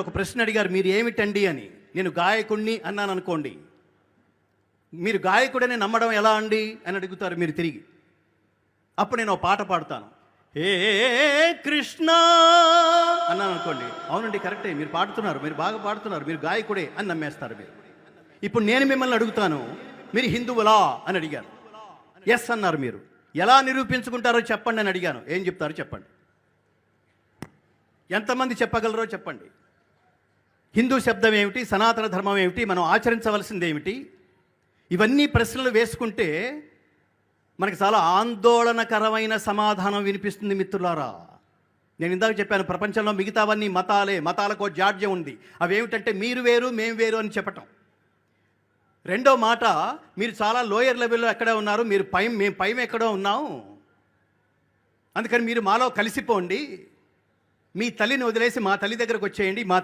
ఒక ప్రశ్న అడిగారు, మీరు ఏమిటండి అని. నేను గాయకుడిని అన్నాను అనుకోండి, మీరు గాయకుడని నమ్మడం ఎలా అండి అని అడుగుతారు మీరు తిరిగి. అప్పుడు నేను ఒక పాట పాడుతాను, హే కృష్ణ అన్నాను అనుకోండి, అవునండి కరెక్టే, మీరు పాడుతున్నారు, మీరు బాగా పాడుతున్నారు, మీరు గాయకుడే అని నమ్మేస్తారు మీరు. ఇప్పుడు నేను మిమ్మల్ని అడుగుతాను, మీరు హిందువులా అని అడిగారు, ఎస్ అన్నారు. మీరు ఎలా నిరూపించుకుంటారో చెప్పండి అని అడిగాను, ఏం చెప్తారో చెప్పండి. ఎంతమంది చెప్పగలరో చెప్పండి. హిందూ శబ్దం ఏమిటి, సనాతన ధర్మం ఏమిటి, మనం ఆచరించవలసింది ఏమిటి, ఇవన్నీ ప్రశ్నలు వేసుకుంటే మనకి చాలా ఆందోళనకరమైన సమాధానం వినిపిస్తుంది మిత్రులారా. నేను ఇందాక చెప్పాను, ప్రపంచంలో మిగతావన్నీ మతాలే, మతాలకు జాడ్యం ఉంది. అవేమిటంటే మీరు వేరు మేము వేరు అని చెప్పటం. రెండో మాట, మీరు చాలా లోయర్ లెవెల్లో ఎక్కడే ఉన్నారు, మేము పైన ఎక్కడో ఉన్నాం, అందుకని మీరు మాలో కలిసిపోండి, మీ తల్లిని వదిలేసి మా తల్లి దగ్గరకు వచ్చేయండి, మా